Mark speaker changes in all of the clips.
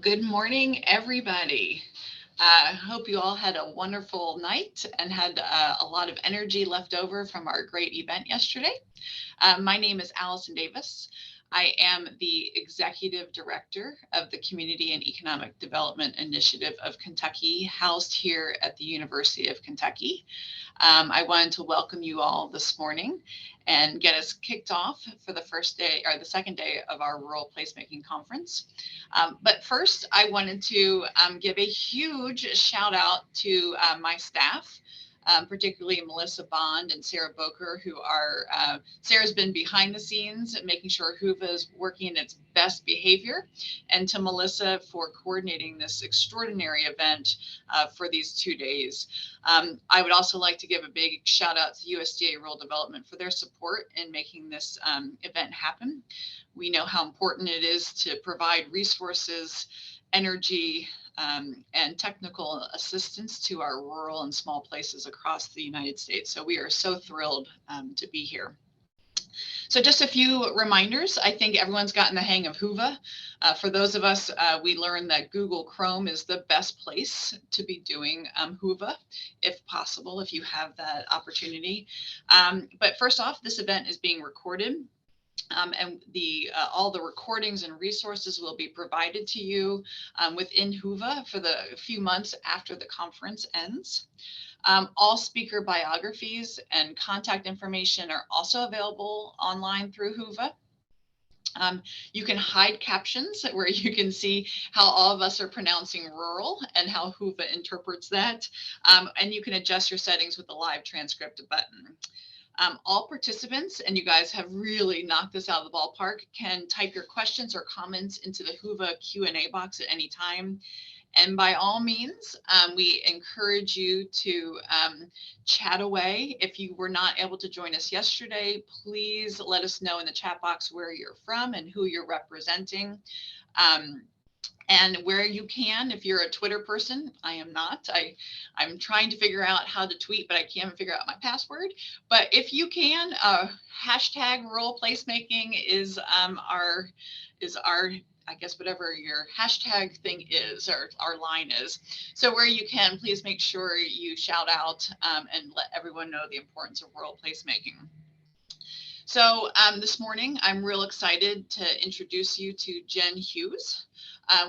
Speaker 1: Good morning, everybody. I hope you all had a wonderful night and had a lot of energy left over from our great event yesterday. My name is Alison Davis. I am the Executive Director of the Community and Economic Development Initiative of Kentucky, housed here at the University of Kentucky. I wanted to welcome you all this morning and get us kicked off for the first day or the second day of our Rural Placemaking Conference. But first, I wanted to give a huge shout out to my staff. Particularly Melissa Bond and Sarah Boker, who are, Sarah's been behind the scenes making sure HUVA is working in its best behavior, and to Melissa for coordinating this extraordinary event for these 2 days. I would also like to give a big shout out to USDA Rural Development for their support in making this event happen. We know how important it is to provide resources, energy, and technical assistance to our rural and small places across the United States. So we are so thrilled to be here. So just a few reminders. I think everyone's gotten the hang of HUVA. For those of us, we learned that Google Chrome is the best place to be doing HUVA, if possible, if you have that opportunity. But first off, this event is being recorded. And all the recordings and resources will be provided to you within HUVA for the few months after the conference ends. All speaker biographies and contact information are also available online through HUVA. You can hide captions where you can see how all of us are pronouncing rural and how HUVA interprets that. And you can adjust your settings with the live transcript button. All participants, and you guys have really knocked this out of the ballpark, can type your questions or comments into the HUVA Q&A box at any time. And by all means, we encourage you to chat away. If you were not able to join us yesterday, please let us know in the chat box where you're from and who you're representing. And where you can, if you're a Twitter person, I am not. I'm trying to figure out how to tweet, but I can't figure out my password. But if you can, hashtag rural placemaking is our, I guess, whatever your hashtag thing is, or our line is. So where you can, please make sure you shout out and let everyone know the importance of rural placemaking. So this morning, I'm real excited to introduce you to Jen Hughes.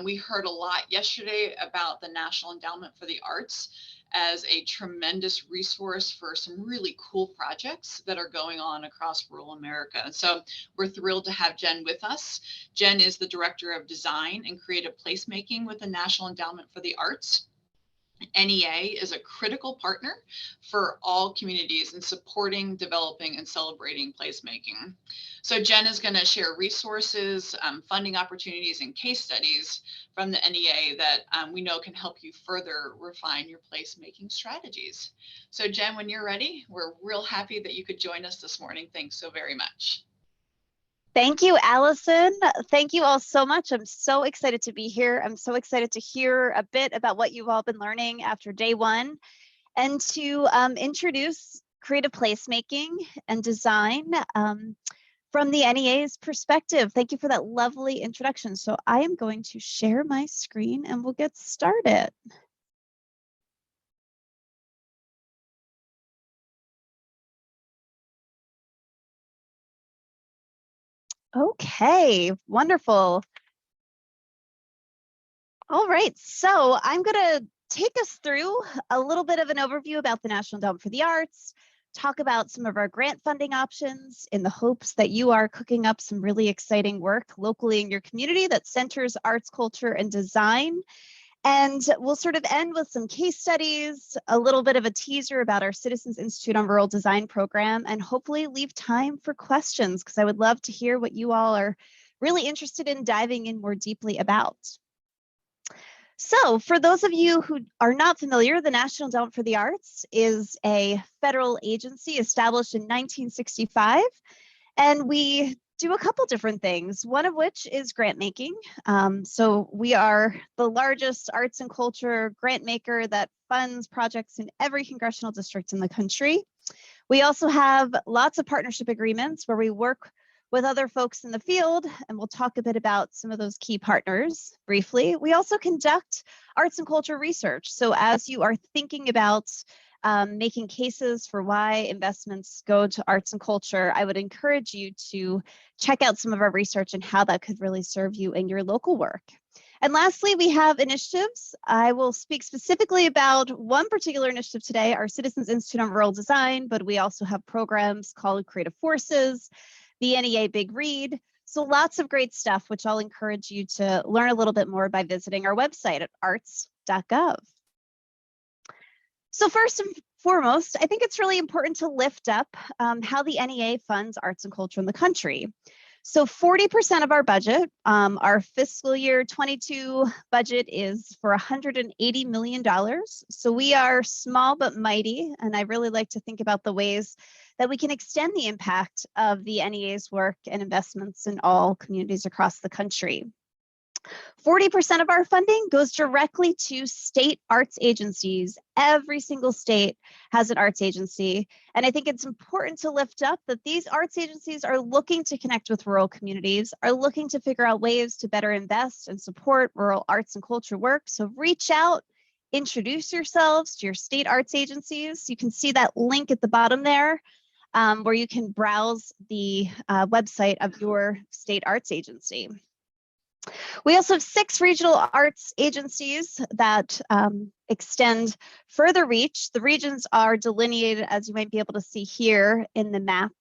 Speaker 1: We heard a lot yesterday about the National Endowment for the Arts as a tremendous resource for some really cool projects that are going on across rural America. So we're thrilled to have Jen with us. Jen is the Director of Design and Creative Placemaking with the National Endowment for the Arts. NEA is a critical partner for all communities in supporting, developing, and celebrating placemaking. So Jen is going to share resources, funding opportunities, and case studies from the NEA that we know can help you further refine your placemaking strategies. So Jen, when you're ready, we're real happy that you could join us this morning. Thanks so very much.
Speaker 2: Thank you, Allison. Thank you all so much. I'm so excited to be here. I'm so excited to hear a bit about what you've all been learning after day one and to introduce creative placemaking and design from the NEA's perspective. Thank you for that lovely introduction. So I am going to share my screen and we'll get started. Okay, wonderful. All right, so I'm going to take us through a little bit of an overview about the National Endowment for the Arts, talk about some of our grant funding options in the hopes that you are cooking up some really exciting work locally in your community that centers arts, culture, and design. And we'll sort of end with some case studies, a little bit of a teaser about our Citizens Institute on Rural Design program, and hopefully leave time for questions, because I would love to hear what you all are really interested in diving in more deeply about. So for those of you who are not familiar, the National Endowment for the Arts is a federal agency established in 1965, and we do a couple different things, one of which is grant making. So we are the largest arts and culture grant maker that funds projects in every congressional district in the country. We also have lots of partnership agreements where we work with other folks in the field, and we'll talk a bit about some of those key partners briefly. We also conduct arts and culture research. So as you are thinking about making cases for why investments go to arts and culture, I would encourage you to check out some of our research and how that could really serve you in your local work. And lastly, we have initiatives. I will speak specifically about one particular initiative today, our Citizens Institute on Rural Design, but we also have programs called Creative Forces, the NEA Big Read. So lots of great stuff, which I'll encourage you to learn a little bit more by visiting our website at arts.gov. So first and foremost, I think it's really important to lift up how the NEA funds arts and culture in the country. So 40% of our budget, our fiscal year 22 budget is for $180 million. So we are small but mighty, and I really like to think about the ways that we can extend the impact of the NEA's work and investments in all communities across the country. 40% of our funding goes directly to state arts agencies. Every single state has an arts agency. And I think it's important to lift up that these arts agencies are looking to connect with rural communities, are looking to figure out ways to better invest and support rural arts and culture work. So reach out, introduce yourselves to your state arts agencies. You can see that link at the bottom there where you can browse the website of your state arts agency. We also have 6 regional arts agencies that extend further reach. The regions are delineated, as you might be able to see here in the map.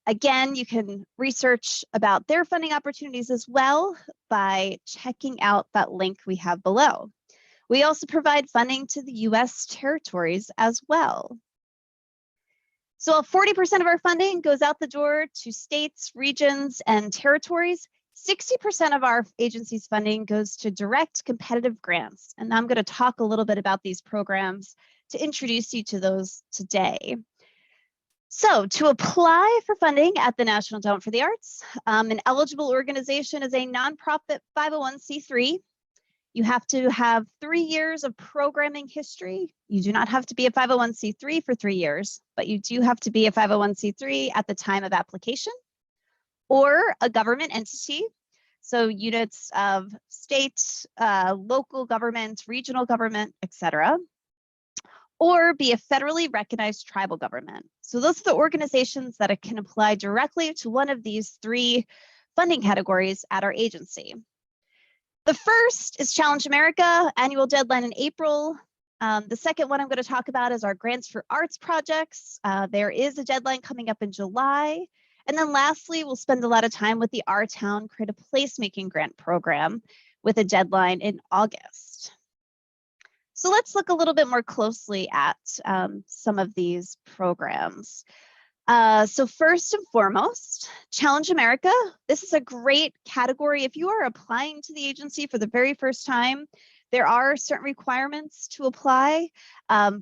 Speaker 2: Again, you can research about their funding opportunities as well by checking out that link we have below. We also provide funding to the US territories as well. So 40% of our funding goes out the door to states, regions, and territories. 60% of our agency's funding goes to direct competitive grants. And I'm going to talk a little bit about these programs to introduce you to those today. So to apply for funding at the National Endowment for the Arts, an eligible organization is a nonprofit 501c3. You have to have 3 years of programming history. You do not have to be a 501c3 for 3 years, but you do have to be a 501c3 at the time of application, or a government entity, so units of state, local government, regional government, etc., or be a federally recognized tribal government. So those are the organizations that can apply directly to one of these 3 funding categories at our agency. The first is Challenge America, annual deadline in April. The second one I'm going to talk about is our Grants for Arts projects. There is a deadline coming up in July. And then lastly, we'll spend a lot of time with the Our Town Create a Placemaking Grant Program with a deadline in August. So let's look a little bit more closely at some of these programs. So first and foremost, Challenge America. This is a great category. If you are applying to the agency for the very first time, there are certain requirements to apply.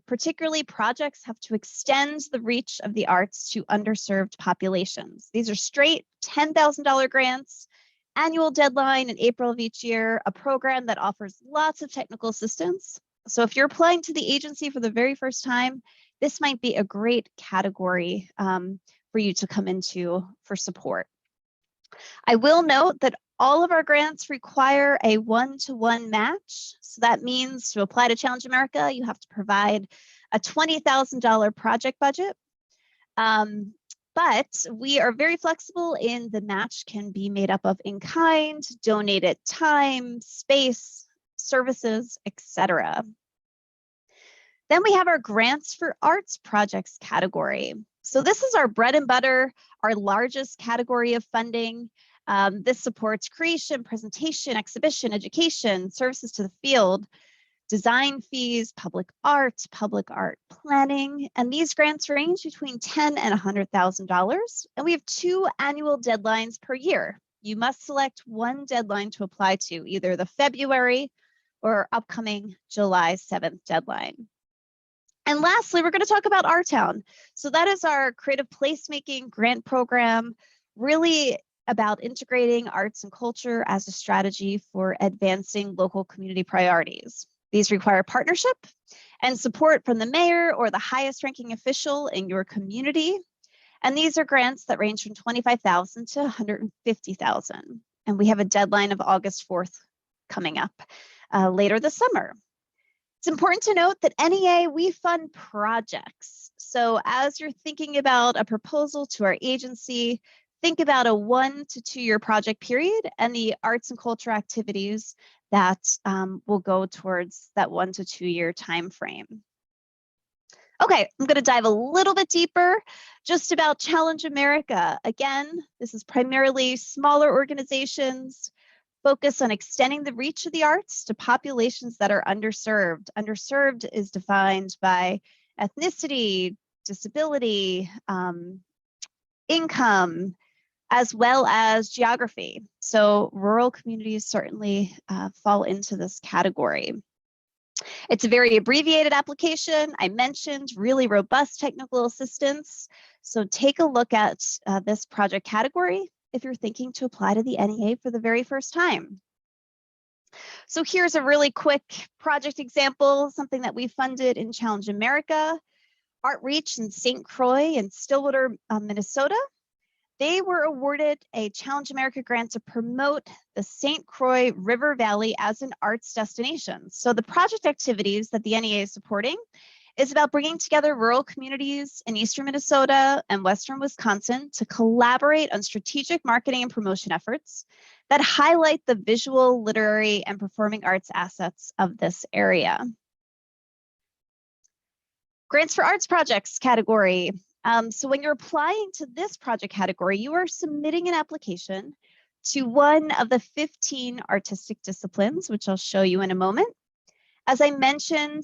Speaker 2: Particularly, projects have to extend the reach of the arts to underserved populations. These are straight $10,000 grants, annual deadline in April of each year, a program that offers lots of technical assistance. So if you're applying to the agency for the very first time, this might be a great category for you to come into for support. I will note that all of our grants require a 1-to-1 match. So that means to apply to Challenge America, you have to provide a $20,000 project budget. But we are very flexible in the match can be made up of in-kind, donated time, space, services, etc. Then we have our Grants for Arts projects category. So this is our bread and butter, our largest category of funding. This supports creation, presentation, exhibition, education, services to the field, design fees, public art planning, and these grants range between $10,000 and $100,000. And we have 2 annual deadlines per year. You must select one deadline to apply to, either the February or upcoming July 7th deadline. And lastly, we're going to talk about Our Town. So that is our creative placemaking grant program, really about integrating arts and culture as a strategy for advancing local community priorities. These require partnership and support from the mayor or the highest ranking official in your community. And these are grants that range from $25,000 to $150,000. And we have a deadline of August 4th coming up later this summer. It's important to note that NEA, we fund projects. So as you're thinking about a proposal to our agency, think about a 1 to 2 year project period and the arts and culture activities that will go towards that 1 to 2 year time frame. Okay, I'm going to dive a little bit deeper just about Challenge America. Again, this is primarily smaller organizations focused on extending the reach of the arts to populations that are underserved. Underserved is defined by ethnicity, disability, income, as well as geography. So rural communities certainly fall into this category. It's a very abbreviated application. I mentioned really robust technical assistance. So take a look at this project category if you're thinking to apply to the NEA for the very first time. So here's a really quick project example, something that we funded in Challenge America. Art Reach in St. Croix in Stillwater, Minnesota. They were awarded a Challenge America grant to promote the St. Croix River Valley as an arts destination. So the project activities that the NEA is supporting is about bringing together rural communities in eastern Minnesota and western Wisconsin to collaborate on strategic marketing and promotion efforts that highlight the visual, literary, and performing arts assets of this area. Grants for Arts Projects category. So when you're applying to this project category, you are submitting an application to one of the 15 artistic disciplines, which I'll show you in a moment. As I mentioned,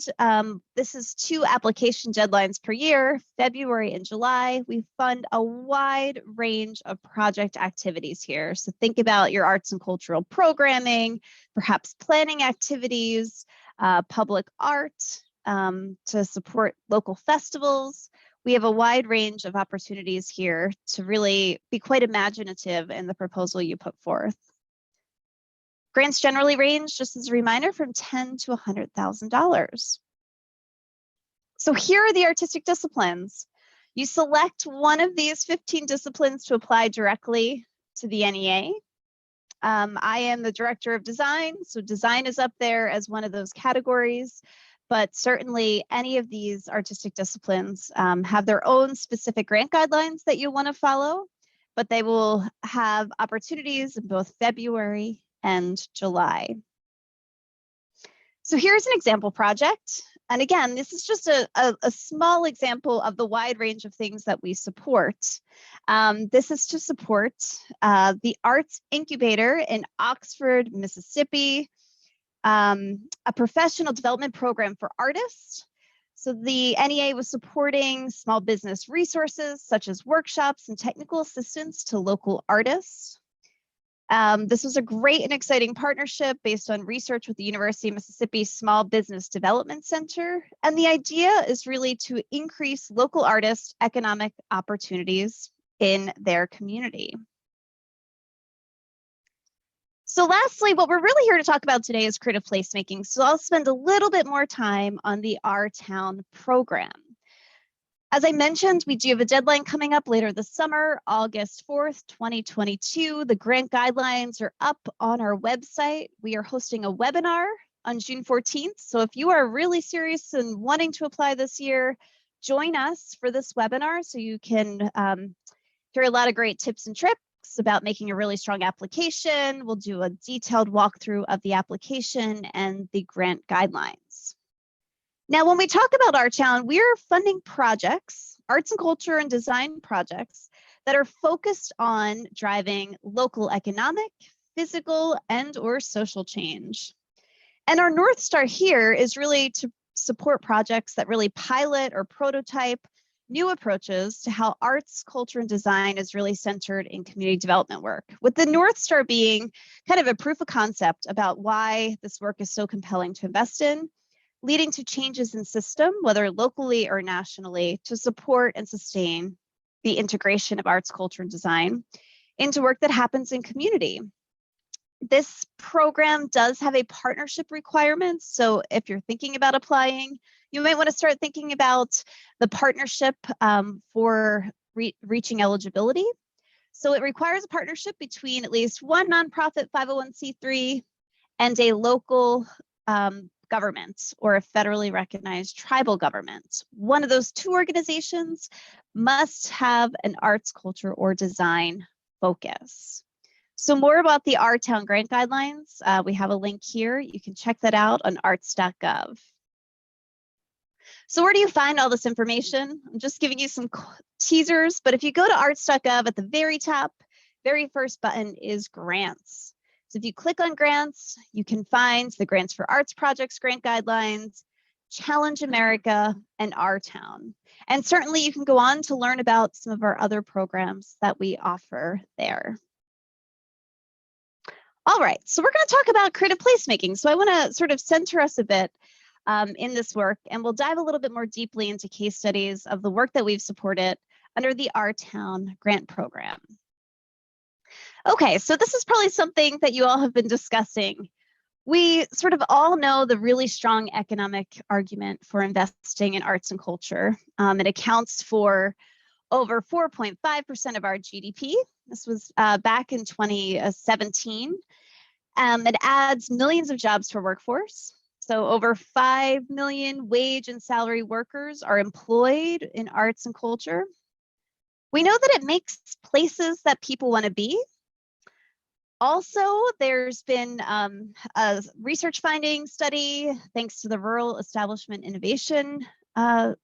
Speaker 2: this is 2 application deadlines per year, February and July. We fund a wide range of project activities here. So think about your arts and cultural programming, perhaps planning activities, public art to support local festivals. We have a wide range of opportunities here to really be quite imaginative in the proposal you put forth. Grants generally range, just as a reminder, from $10,000 to $100,000. So here are the artistic disciplines. You select one of these 15 disciplines to apply directly to the NEA. I am the director of design, so design is up there as one of those categories. But certainly any of these artistic disciplines have their own specific grant guidelines that you want to follow, but they will have opportunities in both February and July. So here's an example project. And again, this is just a small example of the wide range of things that we support. This is to support the Arts Incubator in Oxford, Mississippi, a professional development program for artists. So the NEA was supporting small business resources such as workshops and technical assistance to local artists. This was a great and exciting partnership based on research with the University of Mississippi Small Business Development Center. And the idea is really to increase local artists' economic opportunities in their community. So lastly, what we're really here to talk about today is creative placemaking. So I'll spend a little bit more time on the Our Town program. As I mentioned, we do have a deadline coming up later this summer, August 4th, 2022. The grant guidelines are up on our website. We are hosting a webinar on June 14th. So if you are really serious and wanting to apply this year, join us for this webinar so you can hear a lot of great tips and tricks about making a really strong application. We'll do a detailed walkthrough of the application and the grant guidelines. Now, when we talk about Our Town, we are funding projects, arts and culture and design projects that are focused on driving local economic, physical, and/or social change. And our North Star here is really to support projects that really pilot or prototype new approaches to how arts, culture, and design is really centered in community development work, with the North Star being kind of a proof of concept about why this work is so compelling to invest in, leading to changes in system, whether locally or nationally, to support and sustain the integration of arts, culture, and design into work that happens in community. This program does have a partnership requirement, so if you're thinking about applying, you might want to start thinking about the partnership for reaching eligibility. So it requires a partnership between at least one nonprofit 501c3 and a local government or a federally recognized tribal government. One of those two organizations must have an arts, culture, or design focus. So more about the Our Town grant guidelines, we have a link here. You can check that out on arts.gov. So where do you find all this information? I'm just giving you some teasers, but if you go to arts.gov at the very top, very first button is grants. So if you click on grants, you can find the Grants for Arts Projects grant guidelines, Challenge America, and Our Town. And certainly you can go on to learn about some of our other programs that we offer there. All right, so we're going to talk about creative placemaking. So I want to sort of center us a bit in this work, and we'll dive a little bit more deeply into case studies of the work that we've supported under the Our Town grant program. Okay, so this is probably something that you all have been discussing. We sort of all know the really strong economic argument for investing in arts and culture. It accounts for over 4.5% of our GDP. This was back in 2017. It adds millions of jobs to our workforce. So over 5 million wage and salary workers are employed in arts and culture. We know that it makes places that people want to be. Also, there's been a research finding study, thanks to the Rural Establishment Innovation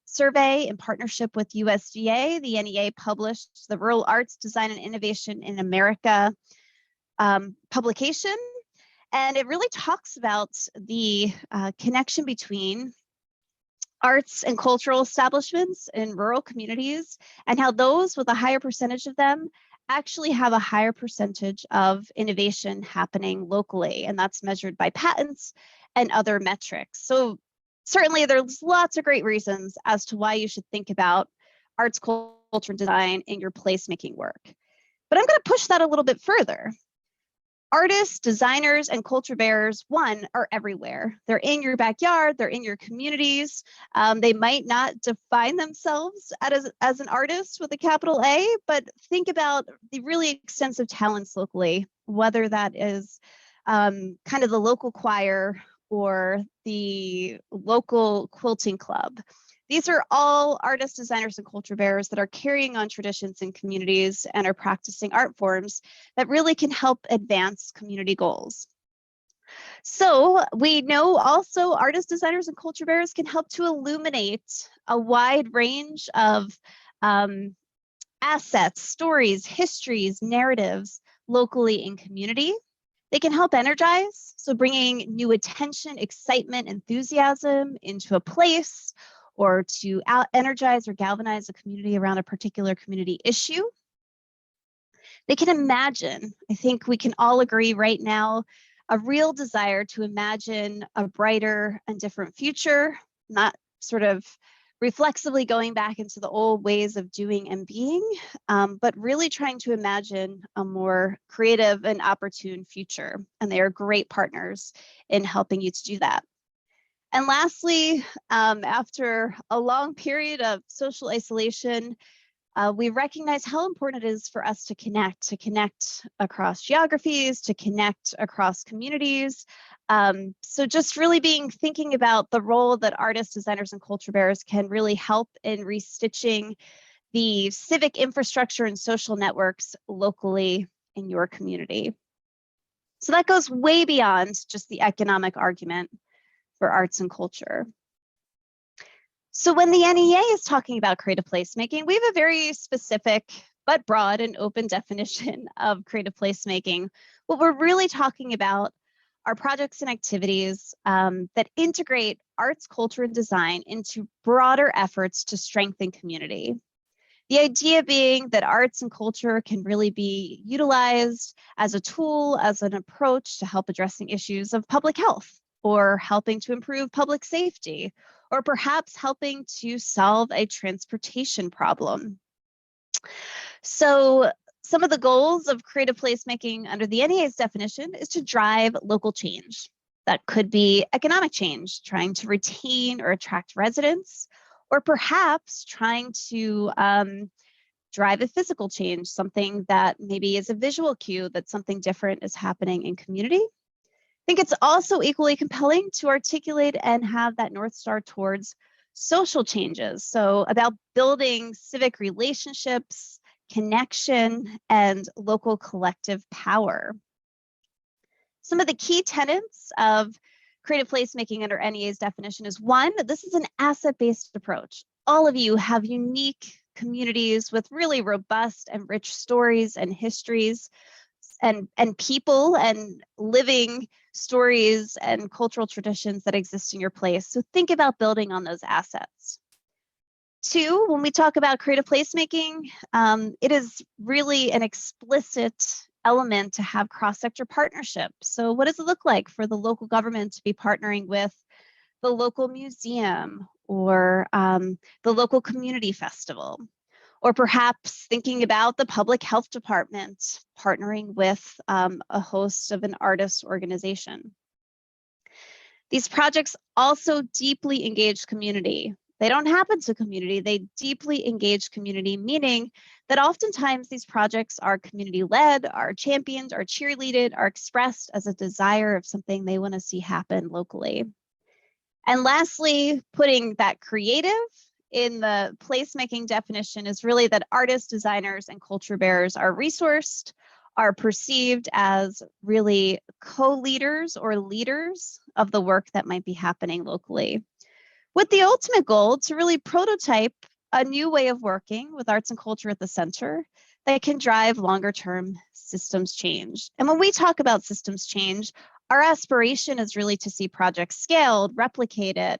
Speaker 2: Survey in partnership with USDA. The NEA published the Rural Arts Design and Innovation in America publication. And it really talks about the connection between arts and cultural establishments in rural communities and how those with a higher percentage of them actually have a higher percentage of innovation happening locally, and that's measured by patents and other metrics. So certainly there's lots of great reasons as to why you should think about arts, culture, and design in your placemaking work. But I'm going to push that a little bit further. Artists, designers, and culture bearers, one, are everywhere. They're in your backyard, they're in your communities. They might not define themselves as an artist with a capital A, but think about the really extensive talents locally, whether that is kind of the local choir or the local quilting club. These are all artists, designers, and culture bearers that are carrying on traditions in communities and are practicing art forms that really can help advance community goals. So we know also artists, designers, and culture bearers can help to illuminate a wide range of assets, stories, histories, narratives locally in community. They can help energize, so bringing new attention, excitement, enthusiasm into a place, or to energize or galvanize a community around a particular community issue. They can imagine, I think we can all agree right now, a real desire to imagine a brighter and different future, not sort of reflexively going back into the old ways of doing and being, but really trying to imagine a more creative and opportune future. And they are great partners in helping you to do that. And lastly, after a long period of social isolation, we recognize how important it is for us to connect across geographies, to connect across communities. So just really thinking about the role that artists, designers, and culture bearers can really help in restitching the civic infrastructure and social networks locally in your community. So that goes way beyond just the economic argument for arts and culture. So when the NEA is talking about creative placemaking, we have a very specific but broad and open definition of creative placemaking. What we're really talking about are projects and activities that integrate arts, culture, and design into broader efforts to strengthen community. The idea being that arts and culture can really be utilized as a tool, as an approach to help addressing issues of public health, or helping to improve public safety, or perhaps helping to solve a transportation problem. So some of the goals of creative placemaking under the NEA's definition is to drive local change. That could be economic change, trying to retain or attract residents, or perhaps trying to drive a physical change, something that maybe is a visual cue that something different is happening in community. I think it's also equally compelling to articulate and have that North Star towards social changes. So about building civic relationships, connection, and local collective power. Some of the key tenets of creative placemaking under NEA's definition is one, this is an asset-based approach. All of you have unique communities with really robust and rich stories and histories and people and living stories and cultural traditions that exist in your place. So think about building on those assets. Two, when we talk about creative placemaking, it is really an explicit element to have cross-sector partnerships. So what does it look like for the local government to be partnering with the local museum or the local community festival? Or perhaps thinking about the public health department partnering with a host of an artist organization. These projects also deeply engage community. They don't happen to community, they deeply engage community, meaning that oftentimes these projects are community-led, are championed, are cheerleaded, are expressed as a desire of something they want to see happen locally. And lastly, putting that creative in the placemaking definition is really that artists, designers, and culture bearers are resourced, are perceived as really co-leaders or leaders of the work that might be happening locally, with the ultimate goal to really prototype a new way of working with arts and culture at the center that can drive longer-term systems change. And when we talk about systems change, our aspiration is really to see projects scaled, replicated,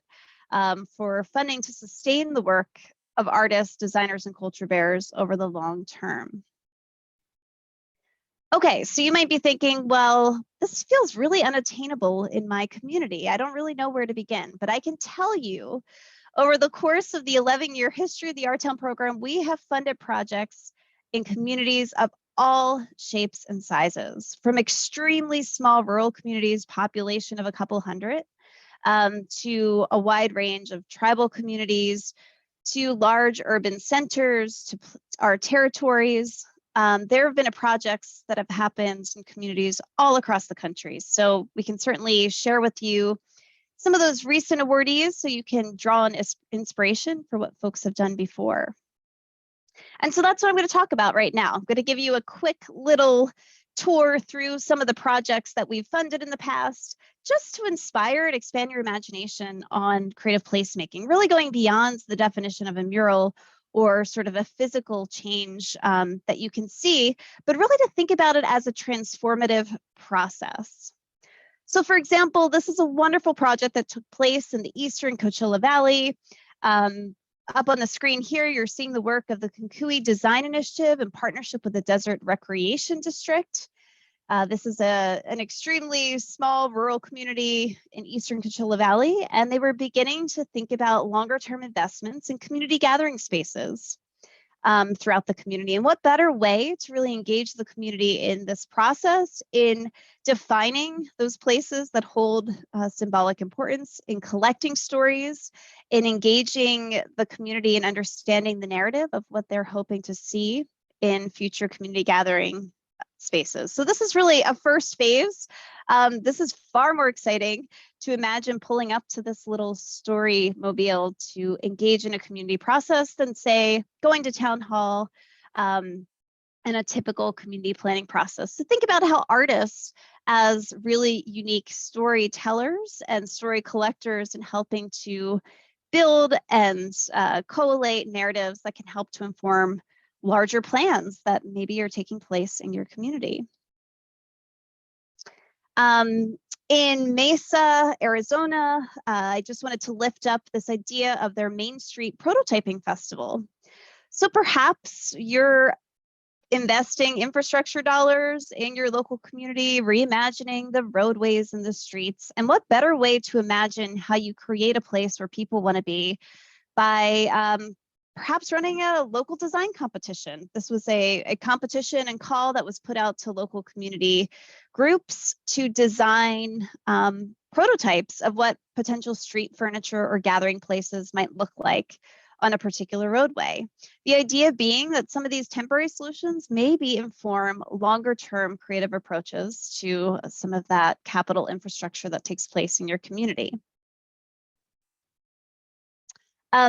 Speaker 2: for funding to sustain the work of artists, designers, and culture bearers over the long term. Okay, so you might be thinking, well, this feels really unattainable in my community. I don't really know where to begin, but I can tell you over the course of the 11-year history of the Art Town program, we have funded projects in communities of all shapes and sizes, from extremely small rural communities, population of a couple hundred, to a wide range of tribal communities, to large urban centers, to our territories. There have been projects that have happened in communities all across the country. So we can certainly share with you some of those recent awardees so you can draw on inspiration for what folks have done before. And so that's what I'm going to talk about right now. I'm going to give you a quick little tour through some of the projects that we've funded in the past, just to inspire and expand your imagination on creative placemaking, really going beyond the definition of a mural or sort of a physical change that you can see, but really to think about it as a transformative process. So for example, this is a wonderful project that took place in the Eastern Coachella Valley. Up on the screen here, you're seeing the work of the Kukui Design Initiative in partnership with the Desert Recreation District. This is an extremely small rural community in Eastern Coachella Valley, and they were beginning to think about longer-term investments in community gathering spaces throughout the community. And what better way to really engage the community in this process, in defining those places that hold symbolic importance, in collecting stories, in engaging the community and understanding the narrative of what they're hoping to see in future community gathering spaces. So this is really a first phase. This is far more exciting to imagine pulling up to this little story mobile to engage in a community process than, say, going to town hall in a typical community planning process. So think about how artists as really unique storytellers and story collectors and helping to build and collate narratives that can help to inform larger plans that maybe are taking place in your community. In Mesa, Arizona, I just wanted to lift up this idea of their Main Street Prototyping Festival. So perhaps you're investing infrastructure dollars in your local community, reimagining the roadways and the streets. And what better way to imagine how you create a place where people want to be by perhaps running a local design competition. This was a competition and call that was put out to local community groups to design prototypes of what potential street furniture or gathering places might look like on a particular roadway. The idea being that some of these temporary solutions maybe inform longer-term creative approaches to some of that capital infrastructure that takes place in your community.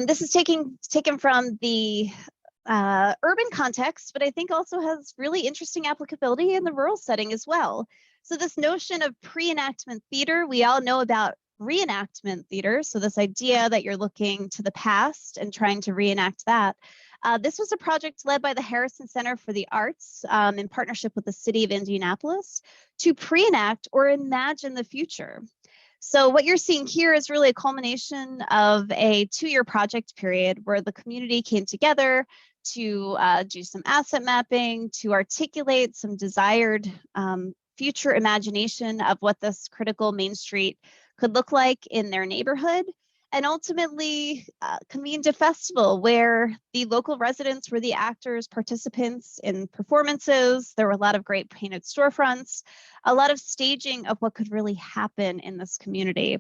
Speaker 2: This is taken from the urban context, but I think also has really interesting applicability in the rural setting as well. So this notion of pre-enactment theater, we all know about reenactment theater. So this idea that you're looking to the past and trying to reenact that. This was a project led by the Harrison Center for the Arts in partnership with the city of Indianapolis to pre-enact or imagine the future. So what you're seeing here is really a culmination of a 2-year project period where the community came together to do some asset mapping, to articulate some desired future imagination of what this critical Main Street could look like in their neighborhood, and ultimately convened a festival where the local residents were the actors, participants in performances. There were a lot of great painted storefronts, a lot of staging of what could really happen in this community.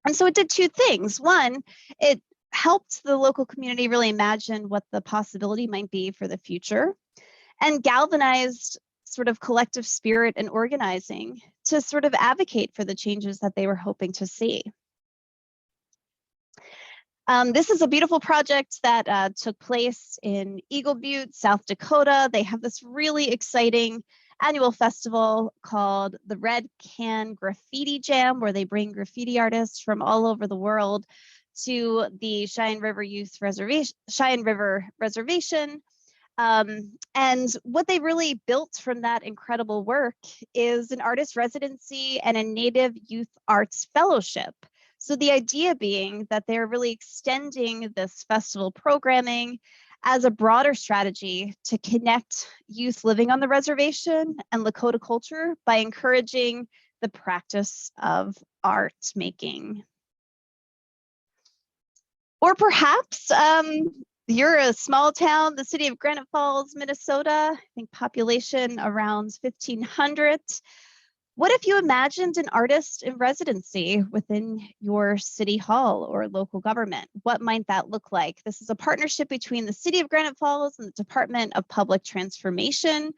Speaker 2: And so it did 2 things. One, it helped the local community really imagine what the possibility might be for the future, and galvanized sort of collective spirit and organizing to sort of advocate for the changes that they were hoping to see. This is a beautiful project that took place in Eagle Butte, South Dakota. They have this really exciting annual festival called the Red Can Graffiti Jam, where they bring graffiti artists from all over the world to the Cheyenne River Reservation. And what they really built from that incredible work is an artist residency and a Native Youth Arts Fellowship. So the idea being that they're really extending this festival programming as a broader strategy to connect youth living on the reservation and Lakota culture by encouraging the practice of art making. Or perhaps you're a small town, the city of Granite Falls, Minnesota, I think population around 1,500. What if you imagined an artist in residency within your city hall or local government? What might that look like? This is a partnership between the city of Granite Falls and the Department of Public Transformation,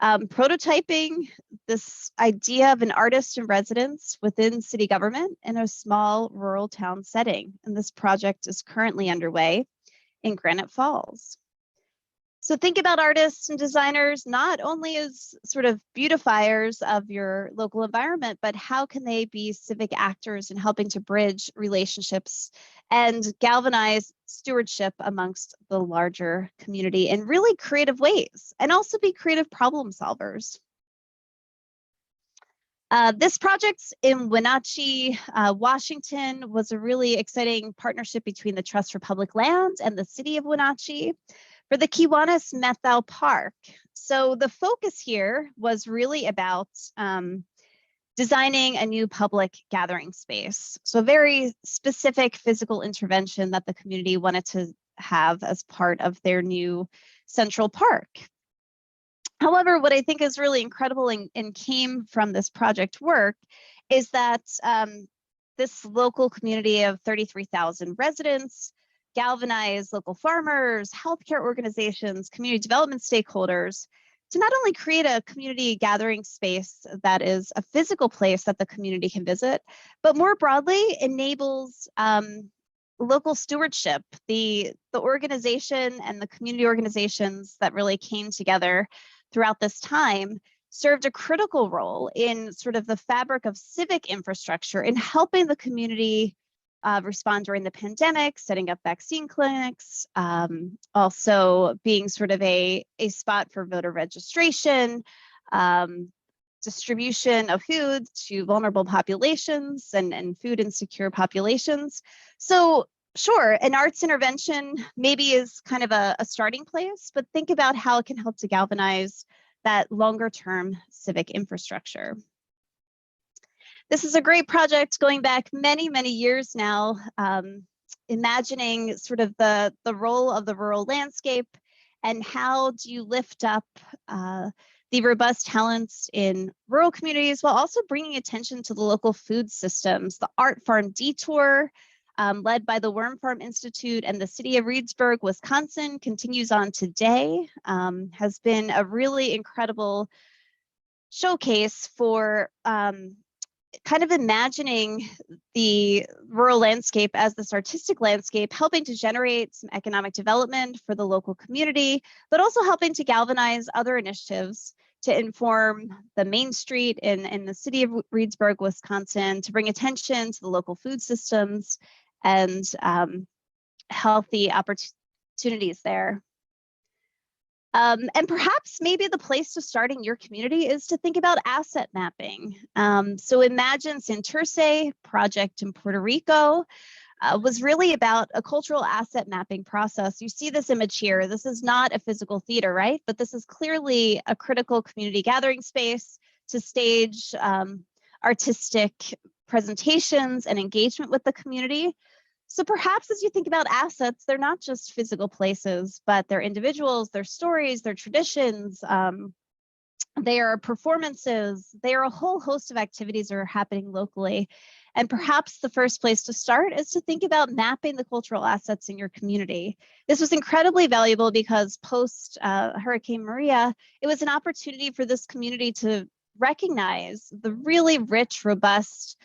Speaker 2: prototyping this idea of an artist in residence within city government in a small rural town setting. And this project is currently underway in Granite Falls. So think about artists and designers not only as sort of beautifiers of your local environment, but how can they be civic actors in helping to bridge relationships and galvanize stewardship amongst the larger community in really creative ways, and also be creative problem solvers. This project in Wenatchee, Washington, was a really exciting partnership between the Trust for Public Land and the city of Wenatchee for the Kiwanis Methel Park. So the focus here was really about designing a new public gathering space. So a very specific physical intervention that the community wanted to have as part of their new central park. However, what I think is really incredible and came from this project work is that this local community of 33,000 residents galvanized local farmers, healthcare organizations, community development stakeholders to not only create a community gathering space that is a physical place that the community can visit, but more broadly enables local stewardship. The organization and the community organizations that really came together throughout this time served a critical role in sort of the fabric of civic infrastructure in helping the community respond during the pandemic, setting up vaccine clinics, also being sort of a spot for voter registration, distribution of food to vulnerable populations and food insecure populations. So sure, an arts intervention maybe is kind of a starting place, but think about how it can help to galvanize that longer term civic infrastructure. This is a great project going back many, many years now, imagining sort of the role of the rural landscape and how do you lift up the robust talents in rural communities while also bringing attention to the local food systems. The Art Farm Detour led by the Worm Farm Institute and the city of Reedsburg, Wisconsin, continues on today, has been a really incredible showcase for kind of imagining the rural landscape as this artistic landscape, helping to generate some economic development for the local community, but also helping to galvanize other initiatives to inform the Main Street in the city of Reedsburg, Wisconsin, to bring attention to the local food systems and healthy opportunities there. And perhaps maybe the place to start in your community is to think about asset mapping. So imagine Santurce project in Puerto Rico was really about a cultural asset mapping process. You see this image here. This is not a physical theater, right? But this is clearly a critical community gathering space to stage artistic presentations and engagement with the community. So perhaps as you think about assets, they're not just physical places, but they're individuals, their stories, their traditions, they are performances, they are a whole host of activities that are happening locally. And perhaps the first place to start is to think about mapping the cultural assets in your community. This was incredibly valuable because post Hurricane Maria, it was an opportunity for this community to recognize the really rich, robust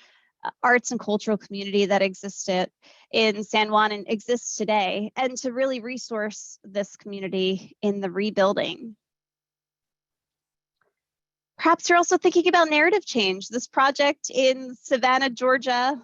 Speaker 2: arts and cultural community that existed in San Juan and exists today, and to really resource this community in the rebuilding. Perhaps you're also thinking about narrative change. This project in Savannah, Georgia,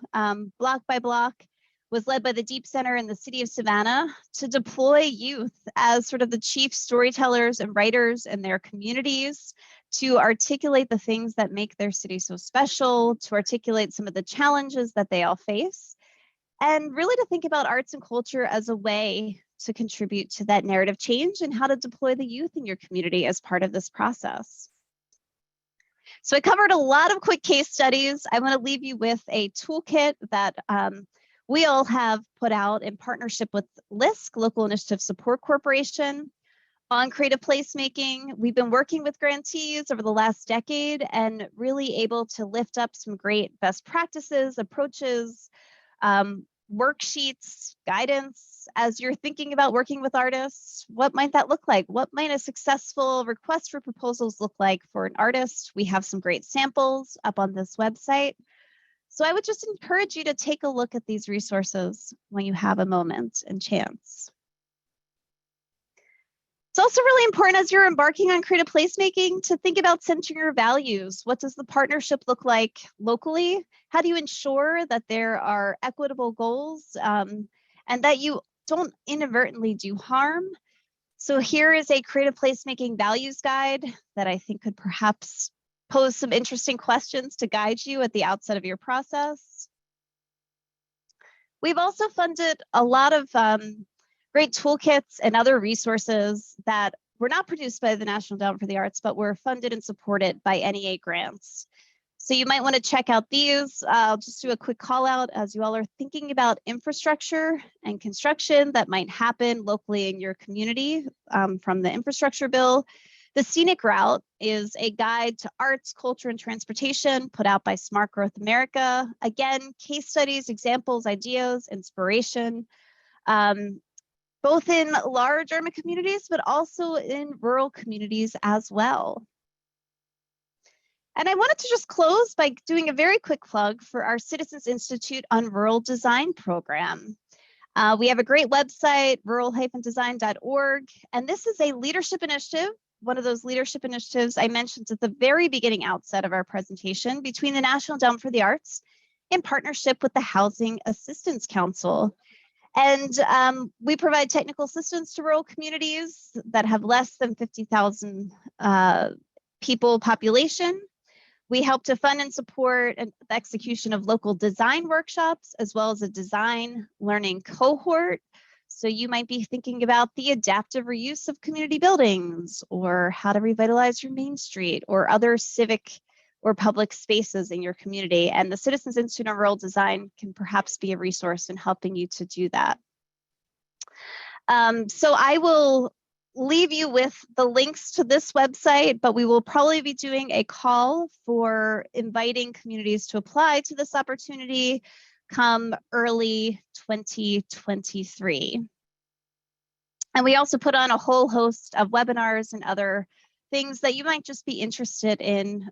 Speaker 2: block by block, was led by the Deep Center in the city of Savannah to deploy youth as sort of the chief storytellers and writers in their communities, to articulate the things that make their city so special, to articulate some of the challenges that they all face, and really to think about arts and culture as a way to contribute to that narrative change and how to deploy the youth in your community as part of this process. So I covered a lot of quick case studies. I want to leave you with a toolkit that we all have put out in partnership with LISC, Local Initiative Support Corporation, on creative placemaking. We've been working with grantees over the last decade and really able to lift up some great best practices, approaches, worksheets, guidance. As you're thinking about working with artists, what might that look like? What might a successful request for proposals look like for an artist? We have some great samples up on this website. So I would just encourage you to take a look at these resources when you have a moment and chance. It's also really important as you're embarking on creative placemaking to think about centering your values. What does the partnership look like locally? How do you ensure that there are equitable goals and that you don't inadvertently do harm? So here is a creative placemaking values guide that I think could perhaps pose some interesting questions to guide you at the outset of your process. We've also funded a lot of great toolkits and other resources that were not produced by the National Endowment for the Arts, but were funded and supported by NEA grants. So you might want to check out these. I'll just do a quick call out as you all are thinking about infrastructure and construction that might happen locally in your community from the infrastructure bill. The Scenic Route is a guide to arts, culture, and transportation put out by Smart Growth America. Again, case studies, examples, ideas, inspiration, both in large urban communities, but also in rural communities as well. And I wanted to just close by doing a very quick plug for our Citizens Institute on Rural Design program. We have a great website, rural-design.org, and this is a leadership initiative, one of those leadership initiatives I mentioned at the very beginning outset of our presentation between the National Endowment for the Arts in partnership with the Housing Assistance Council. And we provide technical assistance to rural communities that have less than 50,000 people population. We help to fund and support the execution of local design workshops, as well as a design learning cohort. So you might be thinking about the adaptive reuse of community buildings, or how to revitalize your Main Street, or other civic or public spaces in your community. And the Citizens Institute on Rural Design can perhaps be a resource in helping you to do that. So I will leave you with the links to this website, but we will probably be doing a call for inviting communities to apply to this opportunity come early 2023. And we also put on a whole host of webinars and other things that you might just be interested in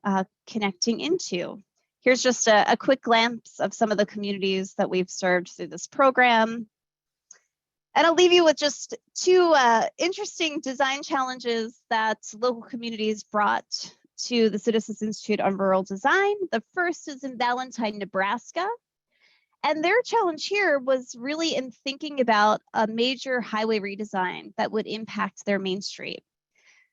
Speaker 2: connecting into. Here's just a quick glimpse of some of the communities that we've served through this program. And I'll leave you with just two interesting design challenges that local communities brought to the Citizens Institute on Rural Design. The first is in Valentine, Nebraska. And their challenge here was really in thinking about a major highway redesign that would impact their main street.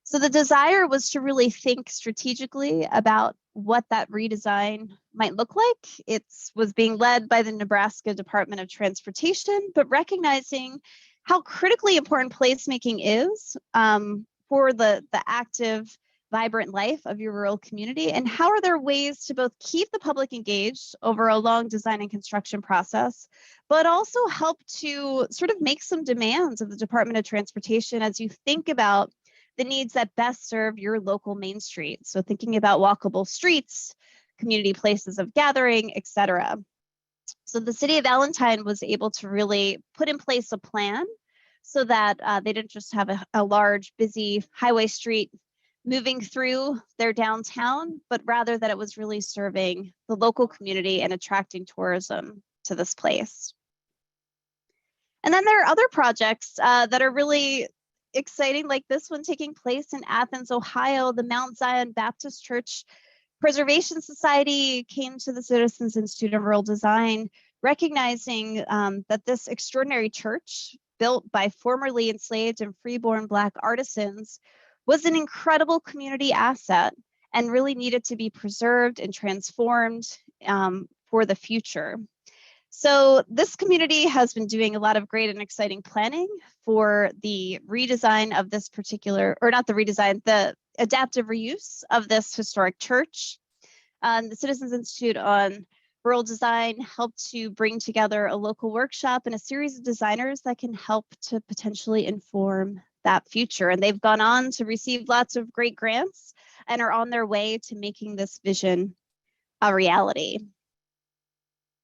Speaker 2: So the desire was to really think strategically about what that redesign might look like. It was being led by the Nebraska Department of Transportation, but recognizing how critically important placemaking is for the active, vibrant life of your rural community, and how are there ways to both keep the public engaged over a long design and construction process, but also help to sort of make some demands of the Department of Transportation as you think about the needs that best serve your local main street. So thinking about walkable streets, community places of gathering, et cetera. So the city of Valentine was able to really put in place a plan so that they didn't just have a large, busy highway street moving through their downtown, but rather that it was really serving the local community and attracting tourism to this place. And then there are other projects that are really exciting, like this one taking place in Athens, Ohio. The Mount Zion Baptist Church Preservation Society came to the Citizens Institute of Rural Design, recognizing that this extraordinary church, built by formerly enslaved and freeborn Black artisans, was an incredible community asset and really needed to be preserved and transformed for the future. So this community has been doing a lot of great and exciting planning for the redesign of this particular, or not the redesign, the adaptive reuse of this historic church. The Citizens Institute on Rural Design helped to bring together a local workshop and a series of designers that can help to potentially inform that future. And they've gone on to receive lots of great grants and are on their way to making this vision a reality.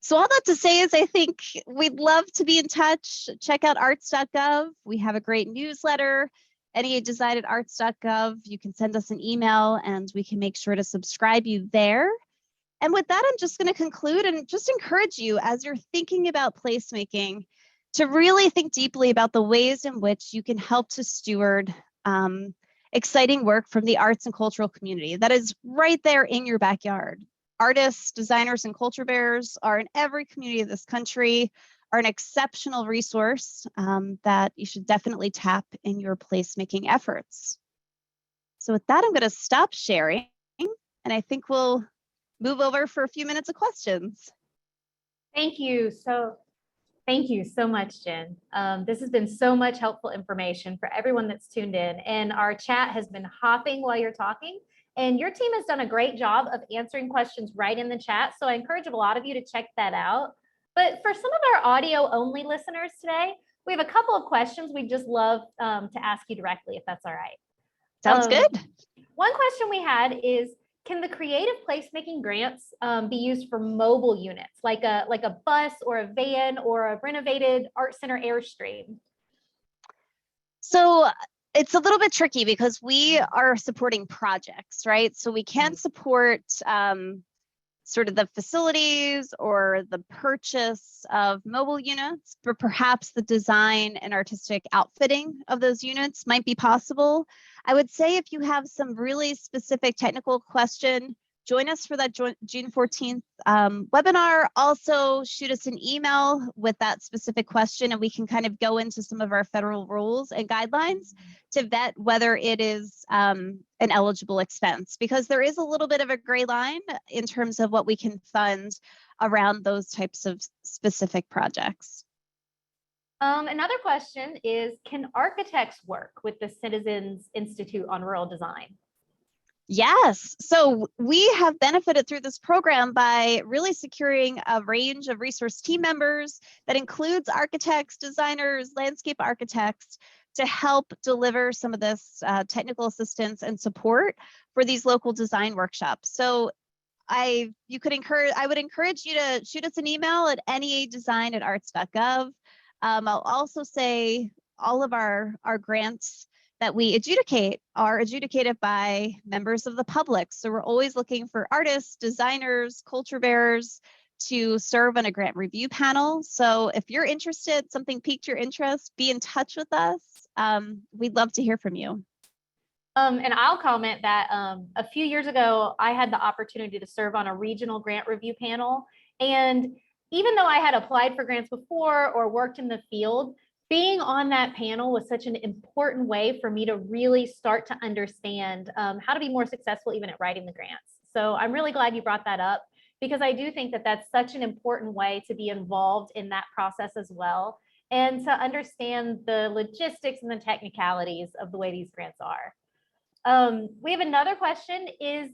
Speaker 2: So all that to say is I think we'd love to be in touch. Check out arts.gov. We have a great newsletter, NEA Design at arts.gov. You can send us an email and we can make sure to subscribe you there. And with that, I'm just going to conclude and just encourage you as you're thinking about placemaking to really think deeply about the ways in which you can help to steward exciting work from the arts and cultural community that is right there in your backyard. Artists, designers, and culture bearers are in every community of this country, are an exceptional resource that you should definitely tap in your placemaking efforts. So with that, I'm going to stop sharing, and I think we'll move over for a few minutes of questions.
Speaker 3: Thank you so much, Jen. This has been so much helpful information for everyone that's tuned in, and our chat has been hopping while you're talking. And your team has done a great job of answering questions right in the chat. So I encourage a lot of you to check that out. But for some of our audio only listeners today, we have a couple of questions we'd just love to ask you directly, if that's all right.
Speaker 2: Sounds good.
Speaker 3: One question we had is, can the creative placemaking grants be used for mobile units, like a bus or a van or a renovated art center Airstream?
Speaker 2: So it's a little bit tricky because we are supporting projects, right? So we can support sort of the facilities or the purchase of mobile units, but perhaps the design and artistic outfitting of those units might be possible. I would say if you have some really specific technical question, join us for that June 14th webinar. Also shoot us an email with that specific question and we can kind of go into some of our federal rules and guidelines to vet whether it is an eligible expense, because there is a little bit of a gray line in terms of what we can fund around those types of specific projects.
Speaker 3: Another question is, can architects work with the Citizens Institute on Rural Design?
Speaker 2: Yes, so we have benefited through this program by really securing a range of resource team members that includes architects, designers, landscape architects to help deliver some of this technical assistance and support for these local design workshops. So I would encourage you to shoot us an email at neadesign@arts.gov. I'll also say all of our grants that we adjudicate are adjudicated by members of the public. So we're always looking for artists, designers, culture bearers to serve on a grant review panel. So if you're interested, something piqued your interest, be in touch with us. We'd love to hear from you.
Speaker 3: And I'll comment that a few years ago, I had the opportunity to serve on a regional grant review panel. And even though I had applied for grants before or worked in the field, being on that panel was such an important way for me to really start to understand how to be more successful even at writing the grants. So I'm really glad you brought that up, because I do think that that's such an important way to be involved in that process as well, and to understand the logistics and the technicalities of the way these grants are. We have another question is,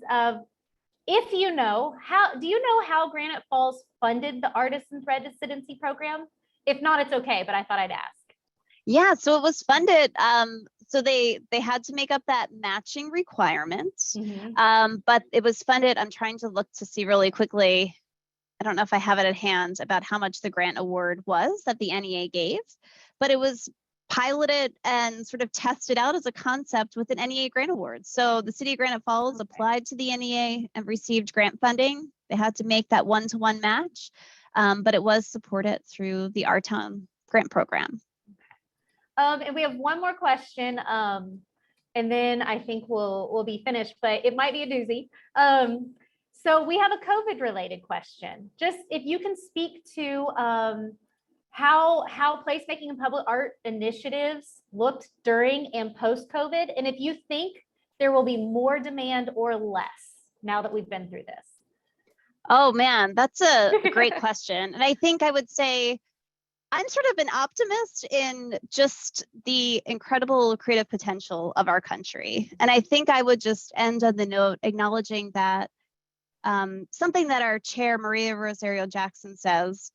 Speaker 3: if you know, do you know how Granite Falls funded the Artists in Residency program? If not, it's okay, but I thought I'd ask.
Speaker 2: Yeah, so it was funded. So they had to make up that matching requirement, but it was funded. I'm trying to look to see really quickly. I don't know if I have it at hand about how much the grant award was that the NEA gave, but it was piloted and sort of tested out as a concept with an NEA grant award. So the city of Granite Falls applied to the NEA and received grant funding. They had to make that one-to-one match, but it was supported through the Our Town grant program.
Speaker 3: And we have one more question, and then I think we'll be finished, but it might be a doozy. So we have a COVID-related question. Just if you can speak to how placemaking and public art initiatives looked during and post-COVID, and if you think there will be more demand or less now that we've been through this.
Speaker 2: Oh man, that's a great question. And I think I would say I'm sort of an optimist in just the incredible creative potential of our country. And I think I would just end on the note acknowledging that something that our chair, Maria Rosario Jackson, says,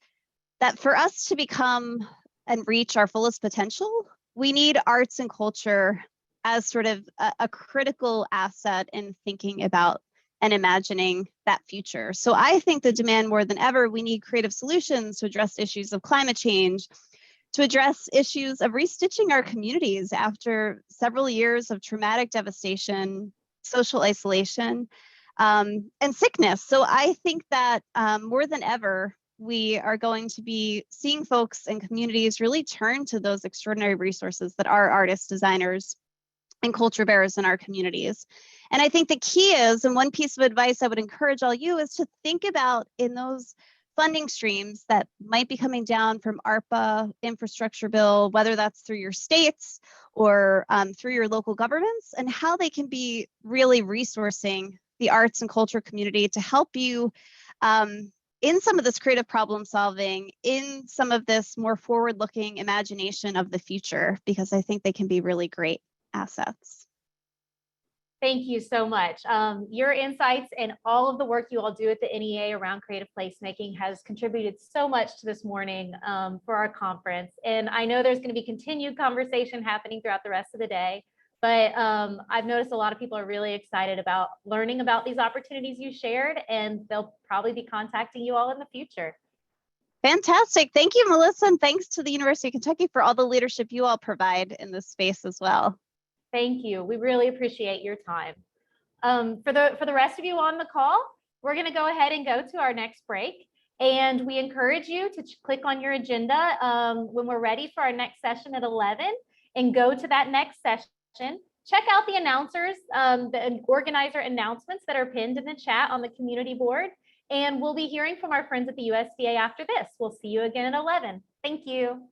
Speaker 2: that for us to become and reach our fullest potential, we need arts and culture as sort of a critical asset in thinking about and imagining that future. So I think the demand more than ever, we need creative solutions to address issues of climate change, to address issues of restitching our communities after several years of traumatic devastation, social isolation, and sickness. So I think that more than ever, we are going to be seeing folks and communities really turn to those extraordinary resources that are artists, designers, and culture bearers in our communities. And I think the key is, and one piece of advice I would encourage all you is to think about in those funding streams that might be coming down from ARPA, infrastructure bill, whether that's through your states or through your local governments, and how they can be really resourcing the arts and culture community to help you in some of this creative problem solving, in some of this more forward-looking imagination of the future, because I think they can be really great assets.
Speaker 3: Thank you so much. Your insights and all of the work you all do at the NEA around creative placemaking has contributed so much to this morning for our conference. And I know there's going to be continued conversation happening throughout the rest of the day, but I've noticed a lot of people are really excited about learning about these opportunities you shared, and they'll probably be contacting you all in the future.
Speaker 2: Fantastic. Thank you, Melissa. And thanks to the University of Kentucky for all the leadership you all provide in this space as well.
Speaker 3: Thank you. We really appreciate your time. For the rest of you on the call, we're going to go ahead and go to our next break. And we encourage you to click on your agenda when we're ready for our next session at 11 and go to that next session. Check out the announcers, the organizer announcements that are pinned in the chat on the community board. And we'll be hearing from our friends at the USDA after this. We'll see you again at 11. Thank you.